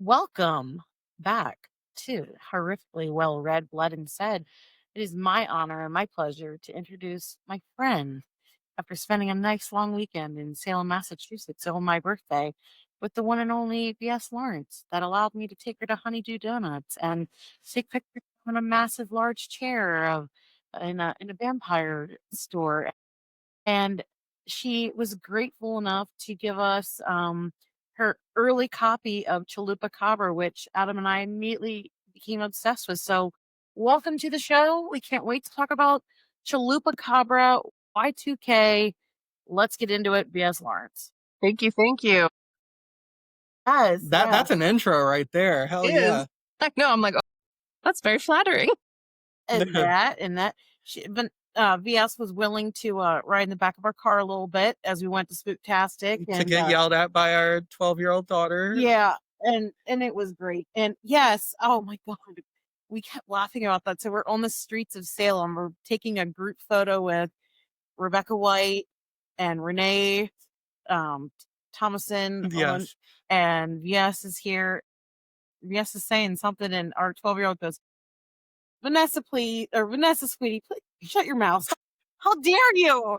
Welcome back to Horrifically Well Read, Blood and Said. It is my honor and my pleasure to introduce my friend after spending a nice long weekend in Salem, Massachusetts on my birthday with the one and only B.S. Lawrence that allowed me to take her to Honeydew Donuts and take pictures on a massive large chair of in a vampire store, and she was grateful enough to give us her early copy of Chalupacabra, which Adam and I immediately became obsessed with. So, welcome to the show. We can't wait to talk about Chalupacabra Y2K. Let's get into it, B.S. Lawrence. Thank you. Thank you. Yes, That's an intro right there. Hell It yeah. is. I know. I'm like, oh, that's very flattering. and that. But VS was willing to ride in the back of our car a little bit as we went to Spooktastic To get yelled at by our 12-year-old daughter. Yeah, and it was great. And yes, oh my God, we kept laughing about that. So we're on the streets of Salem. We're taking a group photo with Rebecca White and Renee Thomason. Yes. And VS is here. VS is saying something, and our 12-year-old goes, Vanessa, please, or Vanessa, sweetie, please shut your mouth. How dare you?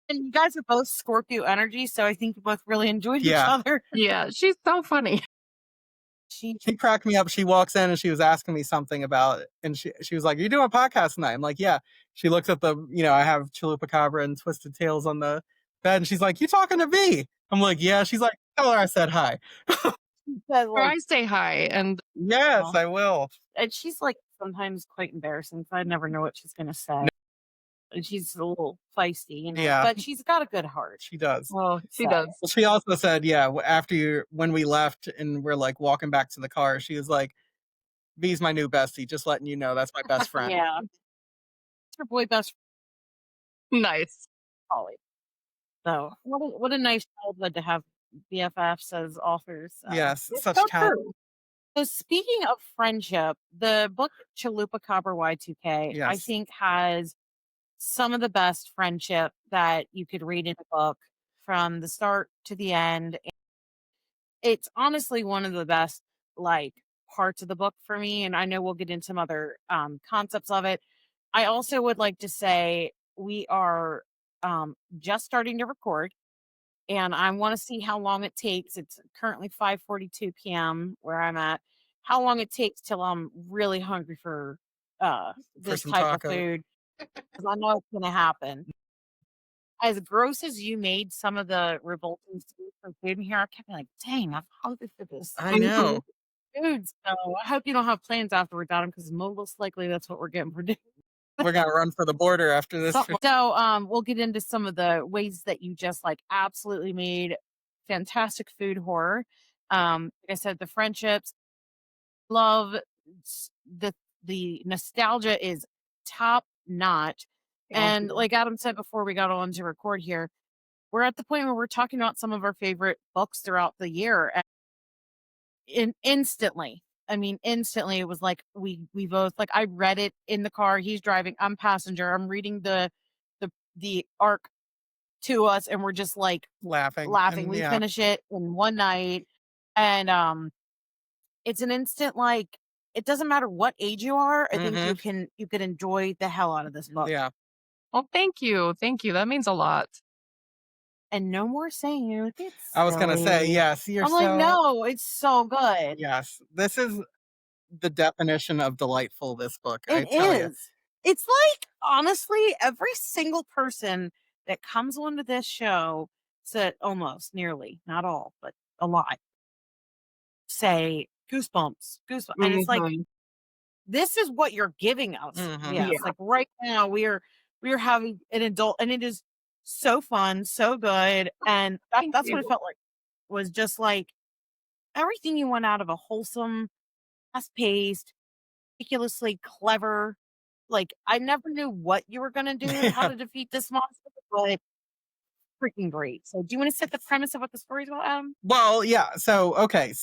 And you guys are both Scorpio energy, so I think you both really enjoyed each other. Yeah, she's so funny. She cracked me up. She walks in and she was asking me something about it. And she was like, "You doing a podcast tonight?" I'm like, "Yeah." She looks at the, I have Chalupacabra and Twisted Tales on the bed, and she's like, "You talking to me?" I'm like, "Yeah." She's like, "Tell her I said hi." Or I say hi, and yes, I will. And she's like sometimes quite embarrassing, so I never know what she's gonna say. And she's a little feisty, Yeah. but she's got a good heart. She does. Oh, she does. Well, she also said, when we left and we're like walking back to the car, she was like, "V's my new bestie, just letting you know, that's my best friend." Yeah. It's her boy best friend. Nice. Holly. So what a nice childhood to have BFFs as authors. Yes, such talent. So speaking of friendship, the book Chalupacabra Y2K, I think has some of the best friendship that you could read in a book from the start to the end. It's honestly one of the best parts of the book for me, and I know we'll get into some other concepts of it. I also would like to say we are just starting to record, and I want to see how long it takes. It's currently 5:42 p.m. where I'm at. How long it takes till I'm really hungry for this type of food, because I know it's going to happen. As gross as you made some of the revolting food in here, I kept being like, dang, I'm hungry for this. I know. Food. So I hope you don't have plans afterwards, Adam, because most likely that's what we're getting for dinner. We're gonna run for the border after this. So we'll get into some of the ways that you just absolutely made fantastic food horror. Like I said, the friendships, love, the nostalgia is top notch. And like Adam said before we got on to record here, we're at the point where we're talking about some of our favorite books throughout the year. And instantly, it was like we both I read it in the car. He's driving, I'm passenger. I'm reading the arc to us, and we're just laughing. We finish it in one night, and it's an instant it doesn't matter what age you are. I think you can enjoy the hell out of this book. Yeah. Well, thank you. That means a lot. And no more saying it. I was gonna say, yes. I'm like, no, it's so good. Yes, this is the definition of delightful. This book, it is. It's honestly, every single person that comes onto this show said almost, nearly, not all, but a lot, say Goosebumps, and it's this is what you're giving us. Yeah, it's right now we're having an adult, and it is so fun, so good, and that's what it felt like. Was just everything you want out of a wholesome, fast-paced, ridiculously clever. I never knew what you were gonna do and how to defeat this monster, but freaking great. So do you want to set the premise of what the story's about, Adam? Well, yeah. So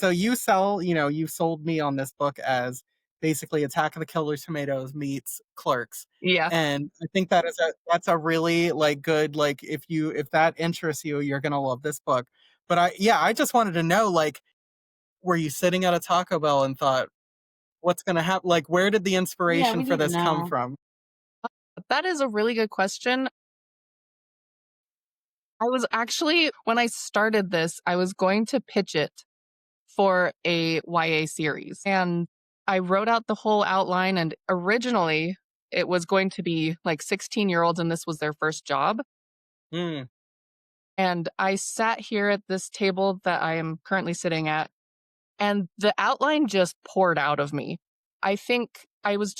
you sold me on this book as basically Attack of the Killer Tomatoes meets Clerks. Yeah. And I think that's a really good, if that interests you, you're gonna love this book. But I just wanted to know, were you sitting at a Taco Bell and thought, what's gonna happen? Like, where did the Yeah, inspiration we for need to this come know. from? That is a really good question. I was actually, when I started this, I was going to pitch it for a YA series. And I wrote out the whole outline. And originally, it was going to be like 16-year-olds, and this was their first job. Mm. And I sat here at this table that I am currently sitting at, and the outline just poured out of me. I think I was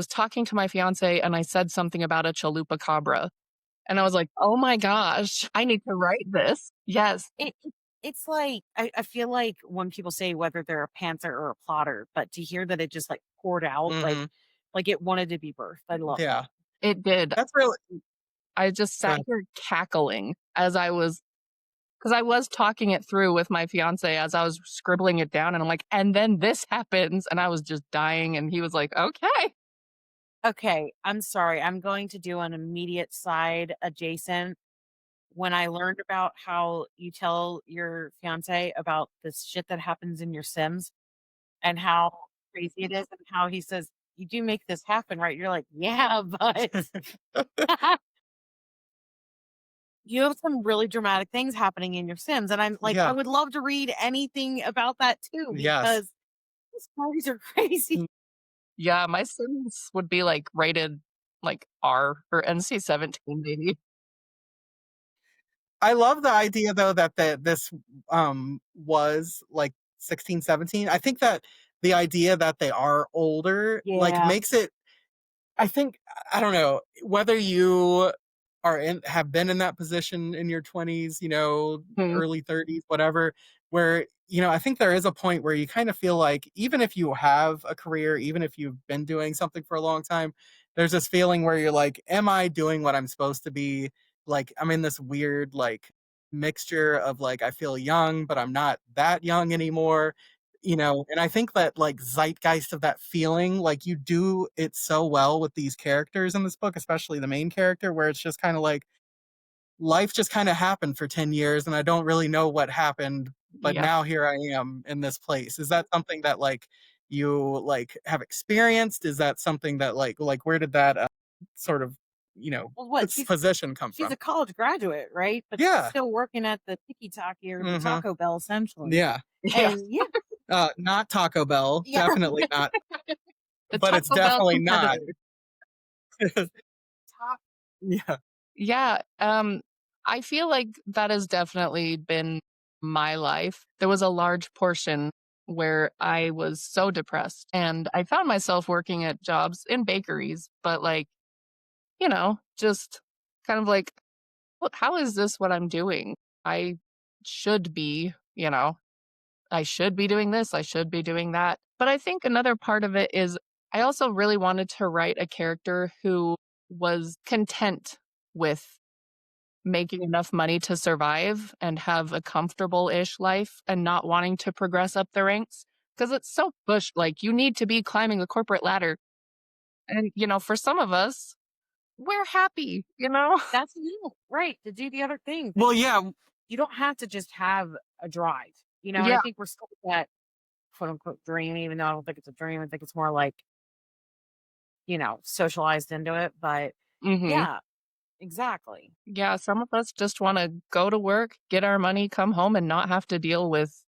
talking to my fiance, and I said something about a Chalupacabra. And I was like, oh my gosh, I need to write this. Yes. It's like I feel like when people say whether they're a pantser or a plotter, but to hear that it just like poured out, Hmm. like it wanted to be birthed. I love Yeah, that. It did. that's really I just sat good. here cackling as because I was talking it through with my fiance as I was scribbling it down. And I'm like, and then this happens. And I was just dying. And he was like, okay. Okay, I'm sorry. I'm going to do an immediate side adjacent. When I learned about how you tell your fiance about this shit that happens in your Sims and how crazy it is, and how he says, "You do make this happen, right?" You're like, "Yeah, but you have some really dramatic things happening in your Sims." And I'm like, I Yeah. would love to read anything about that too Yes. because these stories are crazy. Mm. Yeah, my Sims would be like rated like R or NC-17 maybe. I love the idea though that this was like 16, 17. I think that the idea that they are older like Yeah. makes it, I think, I don't know whether you have been in that position in your 20s, Mhm. early 30s, whatever, where, I think there is a point where you kind of feel like even if you have a career, even if you've been doing something for a long time, there's this feeling where you're like, am I doing what I'm supposed to be? Like, I'm in this weird, like, mixture of like, I feel young, but I'm not that young anymore. And I think that like zeitgeist of that feeling, like you do it so well with these characters in this book, especially the main character, where it's just kind of like life just kind of happened for 10 years and I don't really know what happened, but Yeah. now here I am in this place. Is that something that like you like have experienced? Is that something that like where did that sort of, Well, what? position come She's from? a college graduate, right? But she's Yeah. still working at the Tiki Taki or the Mhm. Taco Bell essentially. Yeah. Yeah. And yeah, Not Taco Bell, yeah. definitely not, The but it's Taco Bell definitely not. competitor. Top. Yeah. Yeah, I feel like that has definitely been my life. There was a large portion where I was so depressed, and I found myself working at jobs in bakeries, but like, just kind of like, "What how is this what I'm doing? I should be, I should be doing this, I should be doing that." But I think another part of it is I also really wanted to write a character who was content with making enough money to survive and have a comfortable-ish life and not wanting to progress up the ranks, because it's so pushed, like, you need to be climbing the corporate ladder, and, for some of us, we're happy, you know? That's you, right? To do the other thing. Well, yeah. You don't have to just have a drive, and I Yeah, think we're still that quote unquote dream, even though I don't think it's a dream. I think it's more like, socialized into it. But mhm. yeah, exactly. Yeah, some of us just wanna go to work, get our money, come home, and not have to deal with,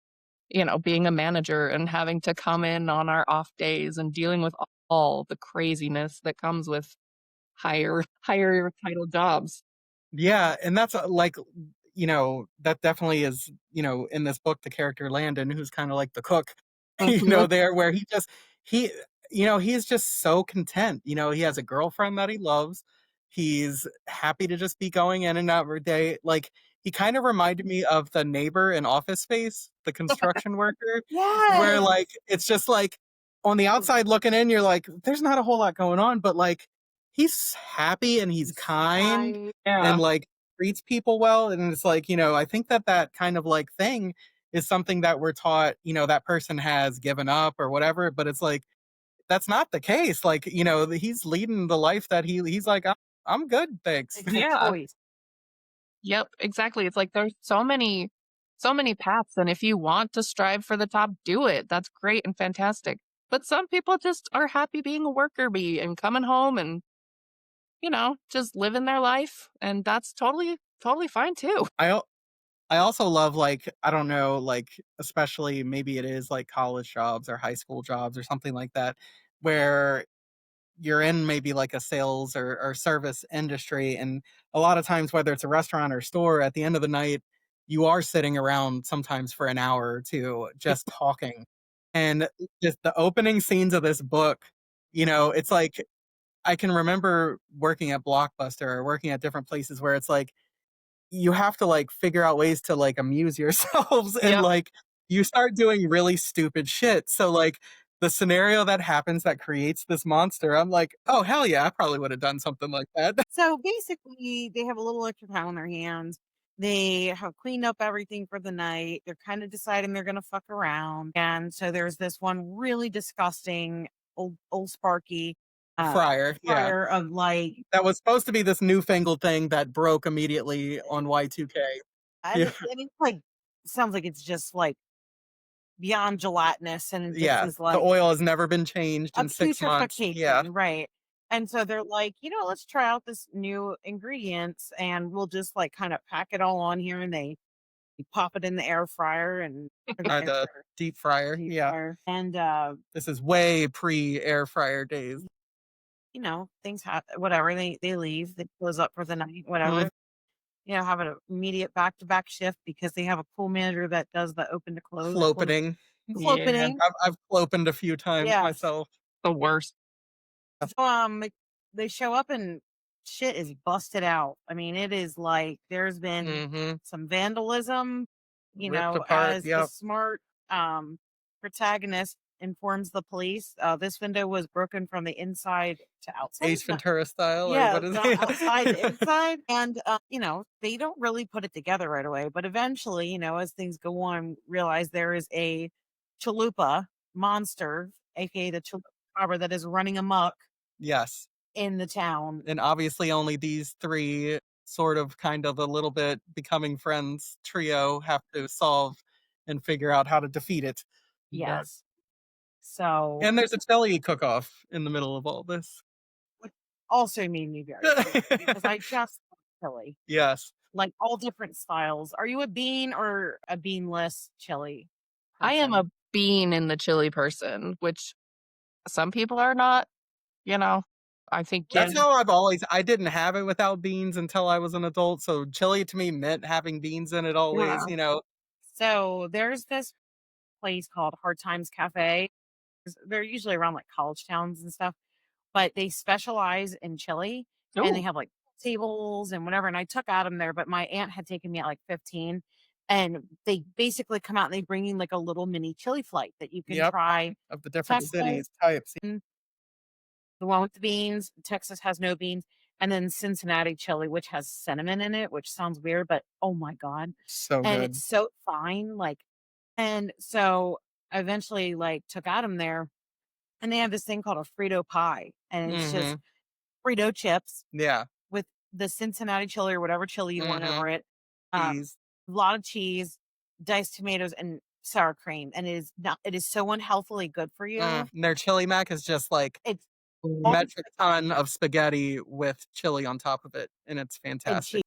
being a manager and having to come in on our off days and dealing with all the craziness that comes with higher title jobs. Yeah, and that's, like, that definitely is, in this book, the character Landon, who's kinda like the cook, Mhm. there where he he's just so content, he has a girlfriend that he loves, he's happy to just be going in and out every day, like, he kinda reminded me of the neighbor in Office Space, the construction worker, where, Yes. like, it's just, like, on the outside looking in, you're like, "There's not a whole lot going on," but, like, he's happy and he's kind and Yeah. like treats people well. And it's like, I think that that kind of like thing is something that we're taught, that person has given up or whatever. But it's like, that's not the case. Like, he's leading the life that he's like, I'm good. Thanks. A good Yeah. choice. Yep, exactly. It's like there's so many so many paths. And if you want to strive for the top, do it. That's great and fantastic. But some people just are happy being a worker bee and coming home and, just living their life. And that's totally, totally fine too. I also love, like, I don't know, like, especially maybe it is like college jobs or high school jobs or something like that, where you're in maybe like a sales or service industry. And a lot of times, whether it's a restaurant or store, at the end of the night, you are sitting around sometimes for an hour or two just talking. And just the opening scenes of this book, it's like I can remember working at Blockbuster or working at different places where it's like, you have to like figure out ways to like amuse yourselves and Yep. like you start doing really stupid shit. So like the scenario that happens that creates this monster, I'm like, oh hell yeah, I probably would have done something like that. So basically, they have a little extra time on their hands. They have cleaned up everything for the night. They're kind of deciding they're going to fuck around. And so there's this one really disgusting old Sparky Fryer, yeah. fryer of like, That was supposed to be this newfangled thing that broke immediately on Y2K. Yeah. and it's like, sounds like it's just like beyond gelatinous and it just Yeah. is The like oil has never been changed a in 6 months. Yeah. putrefaction, right? And so they're like, let's try out this new ingredients and we'll just like kind of pack it all on here and they pop it in the air fryer and Or the deep fryer. deep Yeah. fryer. And This is way pre air fryer days. things happen, whatever. They leave, they close up for the night, whatever. Mhm. Have an immediate back to back shift because they have a pool manager that does the open to close. Flopening. Yeah. I've clopened a few times Yeah. myself. The worst. So they show up and shit is busted out. I mean, it is like there's been Mhm. some vandalism, Ripped apart, as the yep. smart protagonist informs the police. This window was broken from the inside to outside. Ace Ventura style, or Yeah, what is not it? outside to inside. And they don't really put it together right away, but eventually, as things go on, realize there is a chalupa monster, aka the Chalupacabra, that is running amok Yes. in the town. And obviously only these three sort of kind of a little bit becoming friends trio have to solve and figure out how to defeat it. Yes. So And there's a chili cook-off in the middle of all this. which also made me very angry because I just love chili. Yes. Like all different styles. Are you a bean or a beanless chili I am a person? bean in the chili person, which some people are not, you know. I think That's how I didn't have it without beans until I was an adult. So chili to me meant having beans in it always, Yeah. So there's this place called Hard Times Cafe. They're usually around like college towns and stuff, but they specialize in chili and they Ooh, have like tables and whatever. And I took Adam there, but my aunt had taken me at like 15. And they basically come out and they bring you like a little mini chili flight that you can Yep. try. Of the different Texas, cities, types. the one with the beans. Texas has no beans. And then Cincinnati chili, which has cinnamon in it, which sounds weird, but oh my God. So And good. it's so fine. And so I eventually like took Adam there and they have this thing called a Frito pie. And it's just Mhm. Frito chips Yeah. with the Cincinnati chili or whatever chili you want Mhm. over it. Um, Cheese. a lot of cheese, diced tomatoes, and sour cream. And it is so unhealthily good for you. And their chili mac is just like It's all metric ton of spaghetti with chili on top of it, and it's and fantastic. cheese.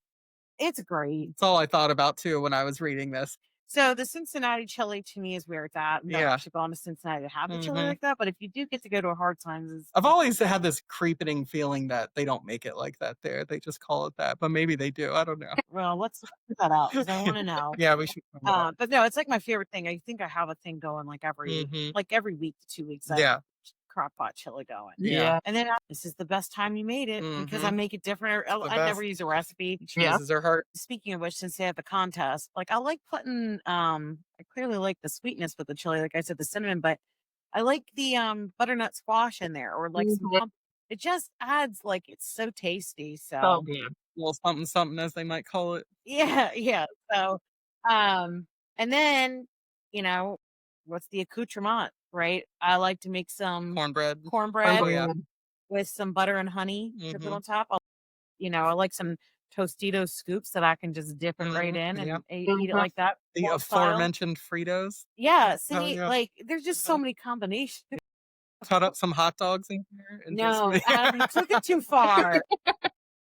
It's great. That's all I thought about too when I was reading this. So the Cincinnati chili to me is where it's at. I've never Yeah. actually gone to Cincinnati to have the chili Mhm. like that, but if you do get to go to a Hard Times, I've always had this creeping feeling that they don't make it like that there. They just call it that, but maybe they do. I don't know. well, let's put that out because I want to know. Yeah, we should find out. But no, it's like my favorite thing. I think I have a thing going Mhm. like every week to 2 weeks. I have Yeah. crock pot chili going. Yeah. yeah. And then this is the best time you made it because I Mhm. make it different. The I never best. use a recipe. Yeah. Cheeses are hard. Speaking of which, since they have the contest, like I like putting I clearly like the sweetness with the chili, like I said, the cinnamon, but I like the butternut squash in there or like some Mhm. it just adds like it's so tasty. So So good. Little something something as they might call it. yeah, yeah. So and then, you know, what's the accoutrement, right? I like to make some Cornbread. cornbread Oh yeah. Cornbread. with some butter and honey to put Mhm. on top. I like some Tostito scoops that I can just dip it right in Yep. and eat it like that. The Wall style. aforementioned Fritos. Yeah, Oh, see, yeah. like there's just so many combinations. Cut up some hot dogs in here and just No, Adam, you took it too far.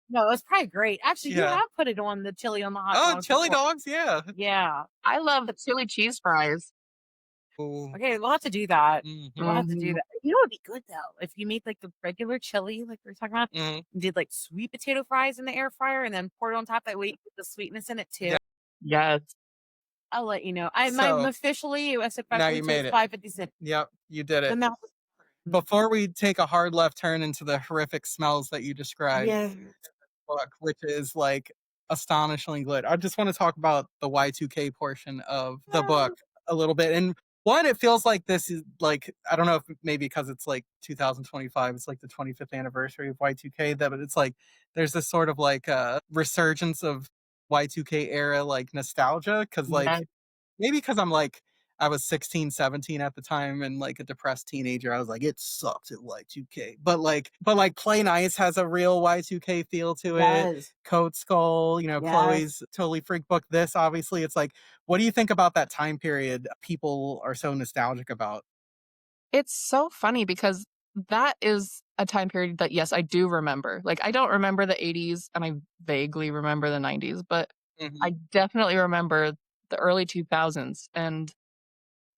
No, it's probably great. Actually, you Yeah. have put it on the chili on the hot Oh, dogs chili before. dogs, yeah. Yeah. I love the chili cheese fries. Ooh. Okay, we'll have to do that. We'll have to do Mhm. that. You know what would be good though? If you made like the regular chili, like we were talking about, Mhm. did like sweet potato fries in the air fryer and then pour it on top that way with the sweetness in it too. Yeah. Yes. I'll let you know. I'm So, officially US now you made it's it. 5:56. Yep, you did The it. mouth. Before we take a hard left turn into the horrific smells that you described, Yeah. book, which is like astonishingly good. I just want to talk about the Y2K portion of the book a little bit. And one, it feels like this is like, I don't know if maybe because it's like 2025, it's like the 25th anniversary of Y2K, that but it's like there's this sort of like resurgence of Y2K era like nostalgia. Cause like Yes. maybe because I'm like, I was 16, 17 at the time and like a depressed teenager. I was like, it sucks at Y2K. But like Play Nice has a real Y2K feel to it. Yes. Code Skull, Yes. Chloe's Totally Freak book. This obviously, it's like, what do you think about that time period people are so nostalgic about? It's so funny because that is a time period that, yes, I do remember. Like, I don't remember the 80s and I vaguely remember the 90s, but I Mhm. definitely remember the early 2000s. And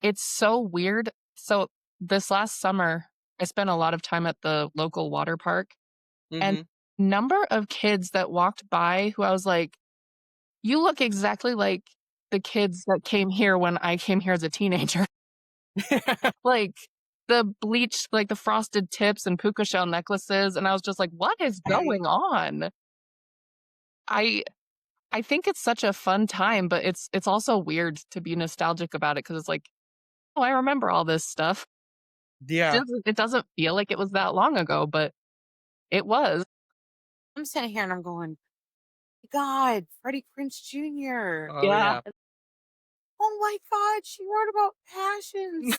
it's so weird. So, this last summer, I spent a lot of time at the local water park, and Mhm. number of kids that walked by who I was like, you look exactly like the kids that came here when I came here as a teenager. Like, the bleach, like, the frosted tips and puka shell necklaces, and I was just like, "What is going on?" I I think it's such a fun time, but it's also weird to be nostalgic about it because it's like, "Oh, I remember all this stuff." Yeah. It doesn't feel like it was that long ago, but it was. I'm sitting here and I'm going, God, Freddie Prince Jr. Oh, Yeah. yeah. Oh my God, she wrote about passions.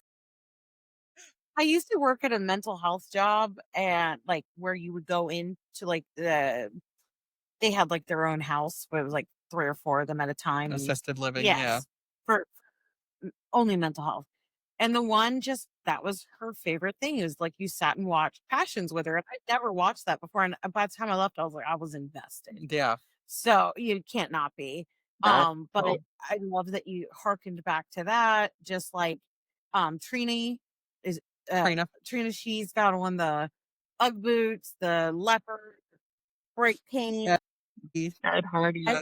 I used to work at a mental health job and like where you would go into like they had like their own house, but it was like 3 or 4 of them at a time. And Assisted living. Yeah. yes, for only mental health. And the one just that was her favorite thing is like you sat and watched Passions with her. And I'd never watched that before. And by the time I left, I was like, I was invested. Yeah. So you can't not be. That's But cool. I love that you hearkened back to that. Just like Trini is Trina. Trina, she's got on the Ugg boots, the leopard, break paint. Yeah. Ed Hardy. Yeah,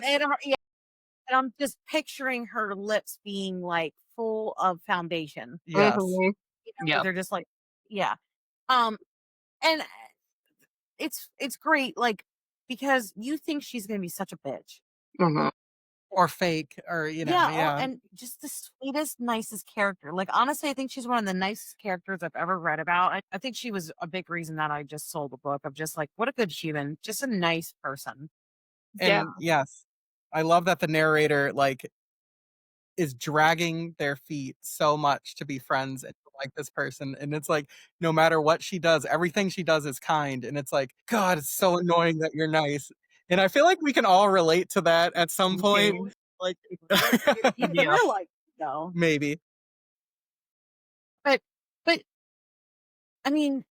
and I'm just picturing her lips being like full of foundation. Yes. Mhm. You know, Yep. they're just like, yeah. Um, and it's great, like because you think she's gonna be such a bitch. Mhm. Or fake, or, Yeah, yeah. and just the sweetest, nicest character. Like honestly, I think she's one of the nicest characters I've ever read about. I think she was a big reason that I just sold the book of just like what a good human, just a nice person. Yeah. And yes, I love that the narrator like is dragging their feet so much to be friends and to like this person. And it's like no matter what she does, everything she does is kind. And it's like, God, it's so annoying that you're nice. And I feel like we can all relate to that at some point. Mhm. Like Even in Yep. real life, though. maybe. But I mean,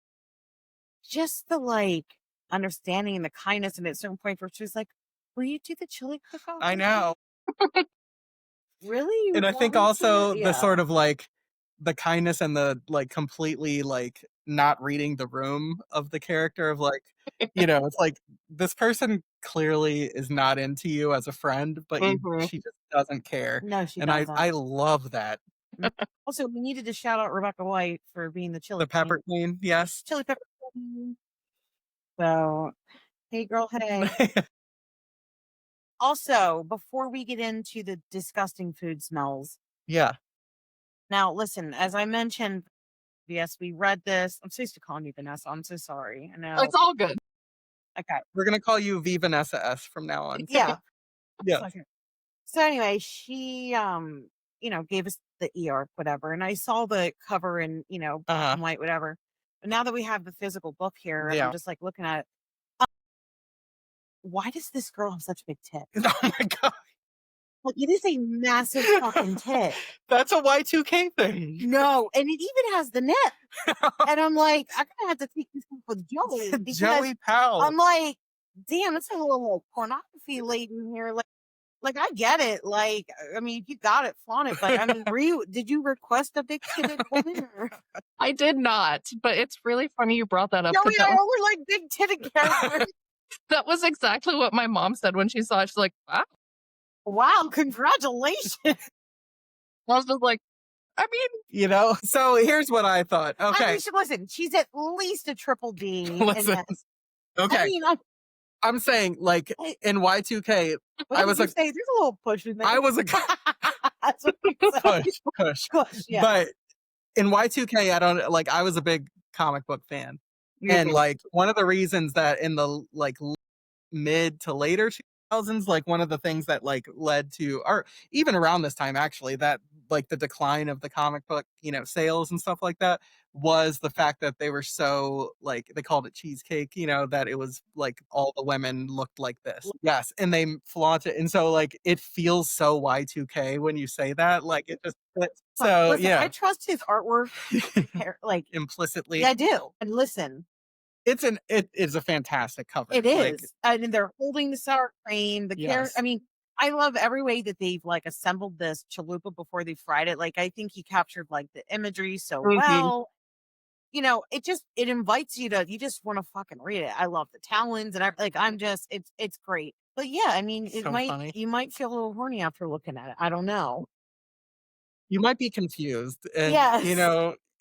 just the like understanding and the kindness, and at a certain point where she was like, "Will you do the chili cook-off I with me? know. Really? You And I want think me to?" also the Yeah. sort of like the kindness and the like completely like not reading the room of the character of like, it's like this person clearly is not into you as a friend, but Mhm. she just doesn't care. No, she And I doesn't. I love that. Also, we needed to shout out Rebecca White for being the The chili pepper queen. queen, yes. Chili pepper queen. So, hey girl, hey. Also, before we get into the disgusting food smells, Yeah. now listen, as I mentioned, yes, we read this. I'm so used to calling you Vanessa. I'm so sorry. I know. It's all good. Okay. We're gonna call you V Vanessa S from now on. Yeah. Yes. So anyway, she gave us the e-arc, whatever. And I saw the cover in, black Uh-huh. and white, whatever. But now that we have the physical book here and I'm Yeah. just like looking at it, why does this girl have such big tits? Oh my God. Like, it is a massive fucking tit. That's a Y2K thing. No, and it even has the nip. And I'm like, I'm gonna have to take this up with Joey. Because Joey Powell. I'm like, damn, it's a little pornography laden here. Like I get it. Like, I mean, you got it, flaunt it. But I mean, did you request a big titted woman? I did not, but it's really funny you brought that up. Joey, I we're like big titted characters. That was exactly what my mom said when she saw it. She's like, wow. Wow, congratulations. I was just like, I mean, you know, so here's what I thought. Okay. I mean, listen, she's at least a triple D. Listen. Okay. I mean, I'm saying, like, in Y2K, I was say there's a little push in there. I was a That's what push. Yeah. But in Y2K, I was a big comic book fan. And like one of the reasons that in the like mid to later 2000s, like one of the things that like led to, or even around this time actually, that like the decline of the comic book, sales and stuff like that, was the fact that they were so like, they called it cheesecake, that it was like all the women looked like this. Yes. And they flaunt it. And so like it feels so Y2K when you say that, like it just fits. So listen, yeah, I trust his artwork like implicitly. Yeah, I do. And listen, it is a fantastic cover. It is. And they're holding the sour cream, the carrot. Yes. I mean, I love every way that they've like assembled this chalupa before they fried it. Like, I think he captured like the imagery so well. It invites you you just want to fucking read it. I love the talons and it's great. But yeah, I mean, funny. You might feel a little horny after looking at it. I don't know. You might be confused. And, Yes.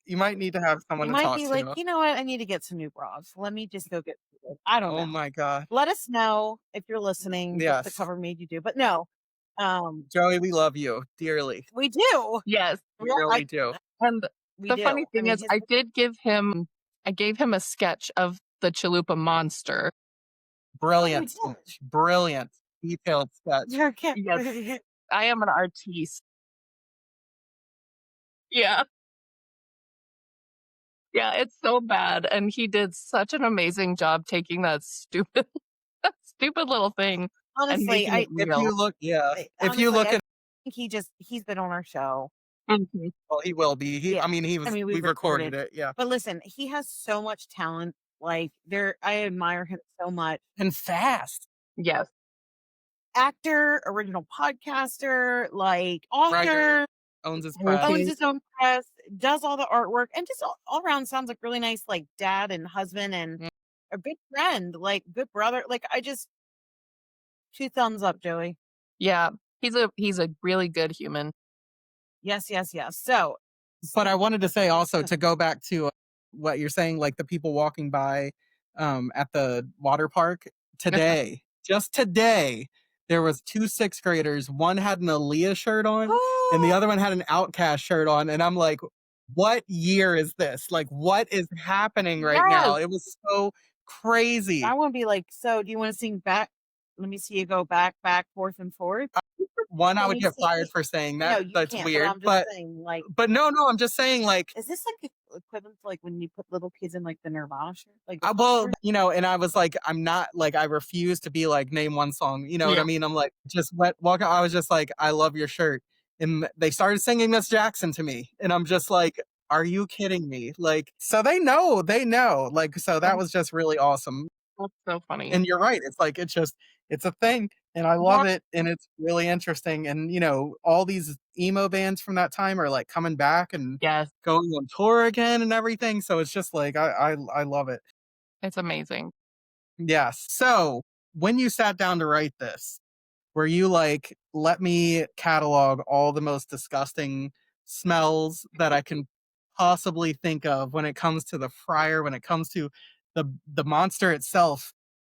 you might need to have someone to talk to. You might be like, you know what? I need to get some new bras. Let me just go get. I don't know. Oh my God. Let us know if you're listening. Yes. What the cover made you do, but no. Joey, we love you dearly. We do. Yes, we really do. And the funny thing is, I gave him a sketch of the Chalupa monster. Brilliant, brilliant, detailed sketch. Yes, I am an artiste. Yeah. Yeah, it's so bad. And he did such an amazing job taking that stupid little thing. Honestly, if you look, at, he's been on our show. Mm-hmm. Well, he will be. We recorded it. Yeah. But listen, he has so much talent. Like I admire him so much. And fast. Yes. Actor, original podcaster, like author. Writer. Owns his own press, does all the artwork, and just all around sounds like really nice, like dad and husband and a good friend, like good brother. Like 2 thumbs up, Joey. Yeah, he's a really good human. Yes. So, but I wanted to say also to go back to what you're saying, like the people walking by at the water park today, just today. There was 2 6th graders. One had an Aaliyah shirt on and the other one had an Outcast shirt on. And I'm like, what year is this? Like, what is happening right now? It was so crazy. I want to be like, so do you want to sing back? Let me see you go back, forth and forth. One, I would get fired for saying that. No, that's weird. But no, I'm just saying, like, is this like equivalent to like when you put little kids in like the Nirvana shirt? Like, and I was like, I'm not like, I refuse to be like, name one song. You know what I mean? I'm like, just walking. I was just like, I love your shirt, and they started singing Miss Jackson to me, and I'm just like, are you kidding me? Like, so they know, like, so that was just really awesome. That's so funny. And you're right. It's like, it's a thing. And I love it. And it's really interesting. And, all these emo bands from that time are like coming back and going on tour again and everything. So it's just like, I love it. It's amazing. Yes. So when you sat down to write this, were you like, let me catalog all the most disgusting smells that I can possibly think of when it comes to the fryer, when it comes to the monster itself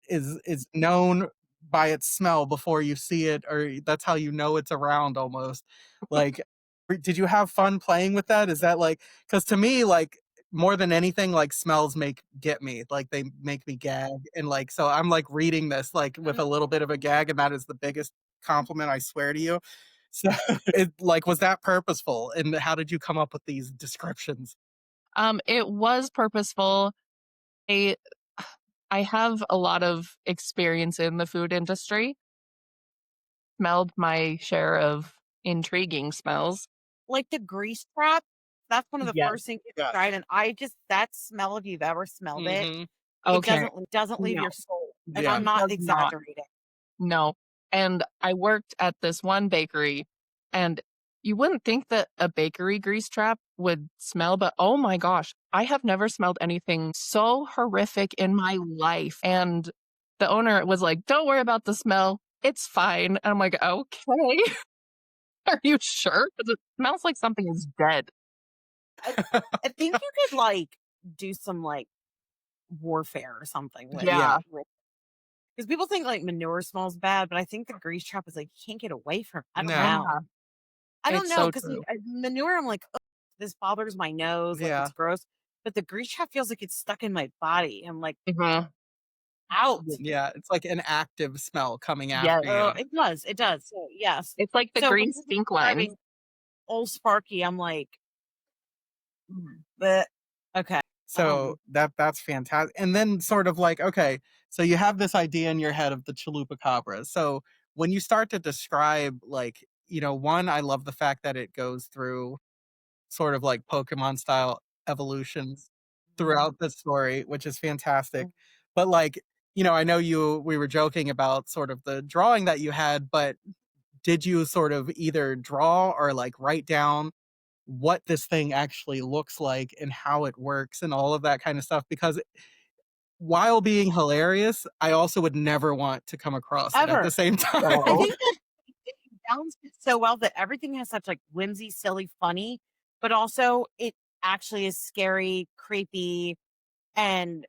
is known by its smell before you see it, or that's how you know it's around almost. Like, did you have fun playing with that? Is that like, because to me, like, more than anything, like, smells get me, like, they make me gag. And like, so I'm like reading this like with a little bit of a gag, and that is the biggest compliment, I swear to you. So was that purposeful? And how did you come up with these descriptions? It was purposeful. I have a lot of experience in the food industry. Smelled my share of intriguing smells. Like the grease trap, that's one of the Yes. first things you Yes. tried, and I just that smell, if you've ever smelled it, Mhm. it Okay. doesn't leave No, your soul, and Yeah. I'm it not does not. exaggerating. No. And I worked at this one bakery, and you wouldn't think that a bakery grease trap would smell, but oh my gosh, I have never smelled anything so horrific in my life. And the owner was like, "Don't worry about the smell. It's fine." And I'm like, "Okay." Are you sure? Because it smells like something is dead. I I think you could, like, do some, like, warfare or something with Yeah. Yeah. because people think, like, manure smells bad, but I think the grease trap is, like, you can't get away from it. I don't No. know. Yeah. I don't It's know so 'cause, like, true. manure, I'm like, "Ugh, this bothers my nose, like, it's Yeah. gross," but the grease trap feels like it's stuck in my body. I'm like, Mhm. "Out." Yeah, it's like an active smell coming Yes. after you. It does, so, yes. It's like the So when green you're stink lines. describing Old Sparky, I'm like, but okay, So that's fantastic. And then sort of like, okay, so you have this idea in your head of the Chalupacabra. So when you start to describe like, one, I love the fact that it goes through sort of like Pokemon style evolutions throughout the story, which is fantastic. But like, I know we were joking about sort of the drawing that you had, but did you sort of either draw or like write down what this thing actually looks like and how it works and all of that kind of stuff? Because while being hilarious, I also would never want to come across it at the ever. same time. I Oh. think that it balances it so well that everything has such, like, whimsy, silly, funny, but also it actually is scary, creepy, and,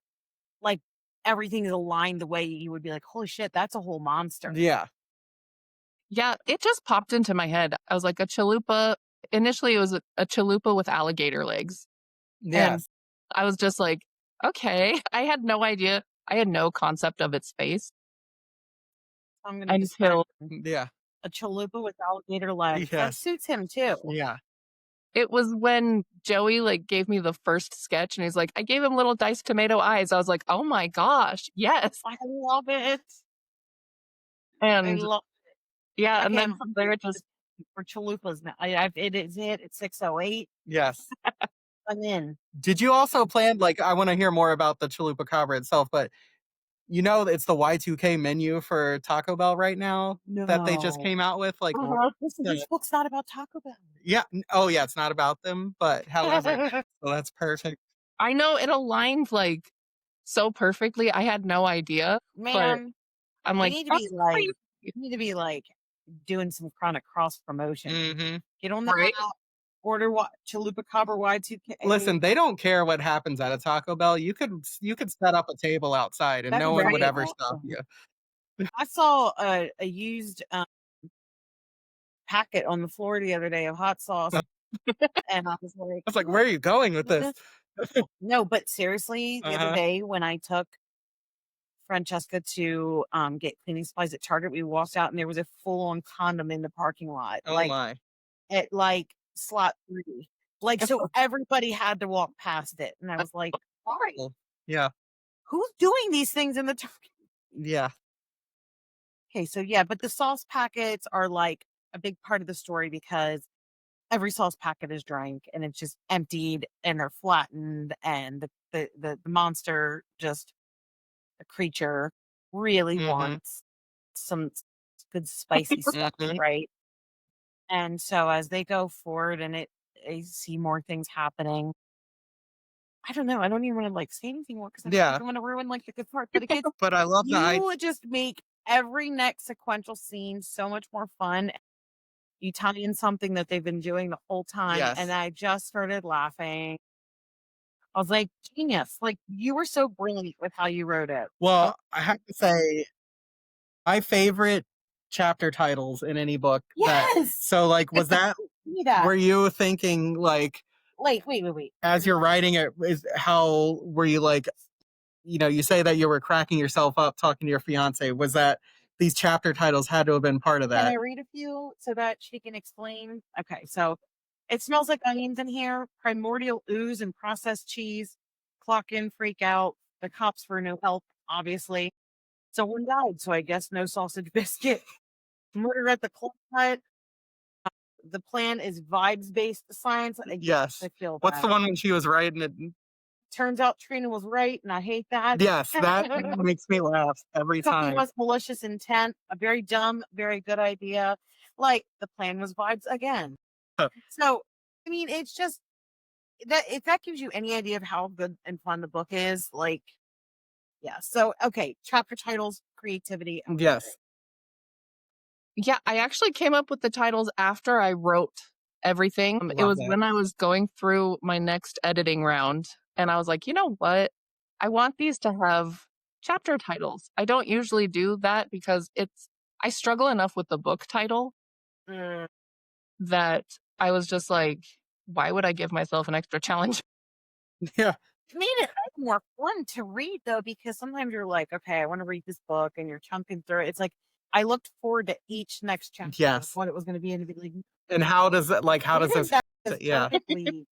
like, everything is aligned the way you would be like, "Holy shit, that's a whole monster." Yeah. Yeah, it just popped into my head. I was like, a chalupa. Initially, it was a chalupa with alligator legs. And Yes. I was just like, okay. I had no idea. I had no concept of its face I'm gonna describe until Yeah. a chalupa with alligator legs. That Yes. suits him too. Yeah. it was when Joey like gave me the first sketch and he's like, I gave him little diced tomato eyes. I was like, oh my gosh, yes. I love it. I And love yeah, and okay, then I'm from there it just for chalupas now. I've it is it. It's 6:08. Yes. I'm in. Did you also plan like I want to hear more about the Chalupacabra itself, but it's the Y2K menu for Taco Bell right now that they just No. came out with like Listen, the this book's not about Taco Bell. yeah, oh yeah, it's not about them, but however, so that's perfect. I know it aligned like so perfectly. I had no idea, but Ma'am, I'm you like, need to oh, be like you need to be like doing some kind of cross promotion. Mhm. Get on the right? app, order what Chalupacabra Y2K. Listen, they don't care what happens at a Taco Bell. You could set up a table outside and That'd no be one would so Right? ever stop awesome. you. I saw a used packet on the floor the other day of hot sauce, and I was like, I was like, "Where are you going with this?" no, but seriously, the other Uh-huh. day when I took Francesca to get cleaning supplies at Target, we walked out and there was a full on condom in the parking lot, Oh like my. at like slot 3. Like, so everybody had to walk past it. And I was like, all right, Well, yeah. who's doing these things in the Target? Yeah. Okay, so yeah, but the sauce packets are like a big part of the story because every sauce packet is drank and it's just emptied and they're flattened and the monster just a creature really Mhm. wants some good spicy stuff, Mhm. right? And so as they go forward and they see more things happening, I don't know. I don't even want to like say anything more because I don't think Yeah, I'm going to ruin like the good part. But it gets but I love you just make every next sequential scene so much more fun. You tie in something that they've been doing the whole time, and yes. I just started laughing. I was like, genius! Like you were so brilliant with how you wrote it. Well, I have to say my favorite chapter titles in any book that Yes, so like was that see that. were you thinking like Wait. as you're writing it is how were you like you say that you were cracking yourself up talking to your fiance. Was that these chapter titles had to have been part of Can I that? read a few so that she can explain? Okay, so it smells like onions in here, primordial ooze and processed cheese, clock in, freak out, the cops for no help, obviously. Someone died, so I guess no sausage biscuit. Murder at the Club. The plan is vibes-based science. Yes. I feel What's the that. one when she was writing it? Turns out Trina was right, and I hate that. Yes, that makes me laugh every Cooking time. was malicious intent, a very dumb, very good idea. Like the plan was vibes again. So, I mean, it's just that if that gives you any idea of how good and fun the book is, like, yeah. So, okay, chapter titles, creativity. Yes. Yeah, I actually came up with the titles after I wrote everything. It was when I was going through my next editing round, and I was like, you know what? I want these to have chapter titles. I don't usually do that because I struggle enough with the book title Mm. that I was just like, why would I give myself an extra challenge? Yeah. It made it more fun to read though, because sometimes you're like, okay, I want to read this book, and you're chunking through it. It's like I looked forward to each next chapter, Yes. what it was going to be, and be like, and how does it like? How does this? Yeah. perfectly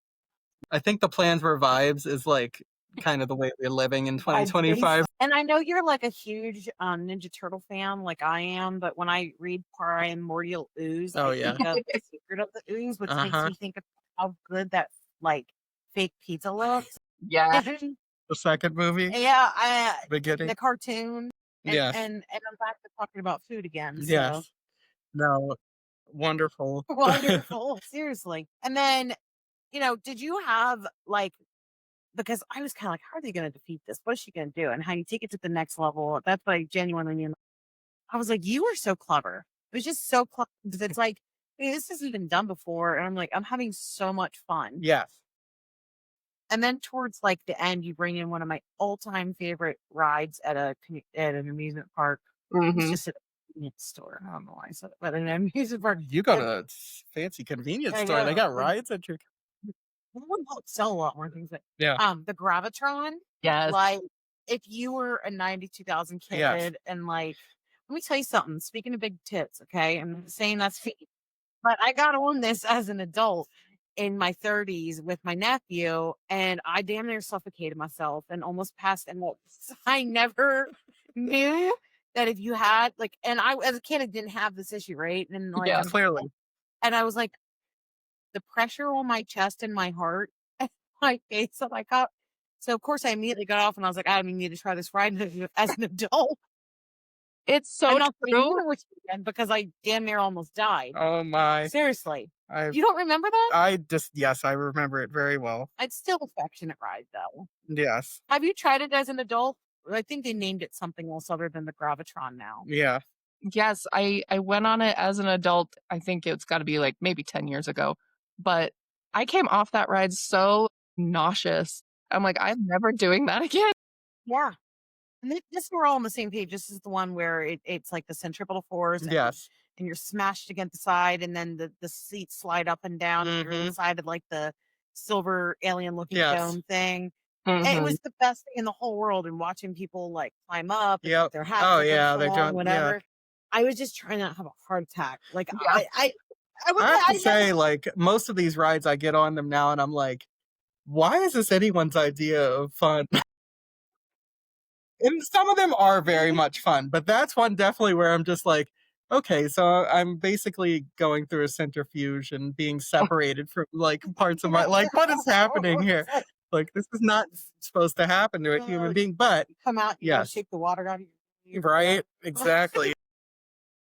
I think the plans were vibes is like kind of the way we're living in 2025. And I know you're like a huge Ninja Turtle fan, like I am, but when I read Primordial Ooze, Oh, I yeah. think of the secret of the ooze, which makes Uh-huh. me think of how good that like fake pizza looks. Yeah. The second movie, Yeah, beginning. the cartoon, and Yes. and I'm back to talking about food again. So Yes. No. Wonderful. wonderful, seriously. And then, did you have like, because I was kind of like, how are they going to defeat this? What is she going to do? And how you take it to the next level? That's what I genuinely mean. I was like, you were so clever. It was just so clever. It's like, hey, this hasn't been done before. And I'm like, I'm having so much fun. Yes. And then towards like the end, you bring in one of my all-time favorite rides at an amusement park. It's just at a convenience store. I don't know why I said it, but an amusement park. You go to a fancy convenience store. They got rides at your. Would sell a lot more things. But, Yeah. the Gravitron. Yes. Like, if you were a 92,000 kid, Yes. and like, let me tell you something. Speaking of big tits, okay, I'm not saying that's feet, but I got on this as an adult in my 30s with my nephew, and I damn near suffocated myself and almost passed out. I never knew that if you had like, and I as a kid, I didn't have this issue, right? And like, Yeah. Clearly. and I was like, the pressure on my chest and my heart and my face that I got. So of course I immediately got off, and I was like, I don't need to try this ride as an adult. It's so I'm not true. with you again because I damn near almost died. Oh my. Seriously. You don't remember that? Yes, I remember it very well. It's still affectionate ride though. Yes. Have you tried it as an adult? I think they named it something else other than the Gravitron now. Yeah. Yes, I went on it as an adult. I think it's got to be like maybe 10 years ago. But I came off that ride so nauseous. I'm like, I'm never doing that again. Yeah. And this we're all on the same page. This is the one where it's like the centripetal force. Yes. And you're smashed against the side, and then the seats slide up and down. And you're inside of like the silver alien looking dome thing. And it was the best thing in the whole world. And watching people like climb up and put their hats Oh up yeah, and they're fall, doing whatever. Yeah. I was just trying not to have a heart attack. Like Yeah. I have to say, like most of these rides, I get on them now, and I'm like, why is this anyone's idea of fun? And some of them are very much fun, but that's one definitely where I'm just like, okay, so I'm basically going through a centrifuge and being separated from like parts of my like, what is happening here? Like, this is not supposed to happen to a human being, but come out, yes, shake the water out of your right, exactly.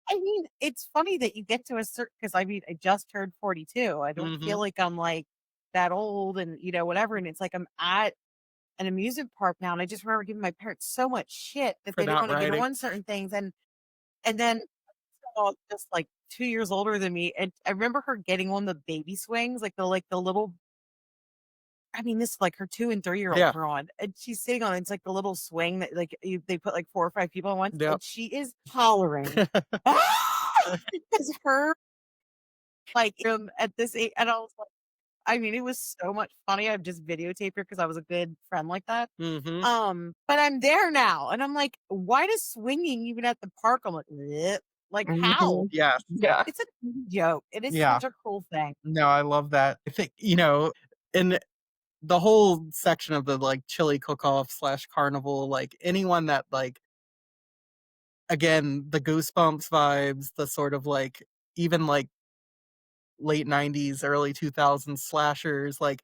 I mean, it's funny that you get to a certain, because I mean, I just turned 42. I don't feel like I'm like that old and whatever. And it's like I'm at an amusement park now, and I just remember giving my parents so much shit that they didn't want to get on certain things, and then just like 2 years older than me, and I remember her getting on the baby swings, like the little. I mean, this is like her 2 and 3-year-olds are on, and she's sitting on. It's like the little swing that like they put like 4 or 5 people on once, and she is hollering because her like at this age, and I was like. I mean, it was so much funny. I've just videotaped her because I was a good friend like that. But I'm there now, and I'm like, why does swinging even at the park? I'm like, bleh. Like how? Yeah. It's a joke. It is such a cruel thing. No, I love that. I think and the whole section of the like chili cook-off / carnival, like anyone that like, again, the Goosebumps vibes, the sort of like even like late 90s, early 2000s slashers, like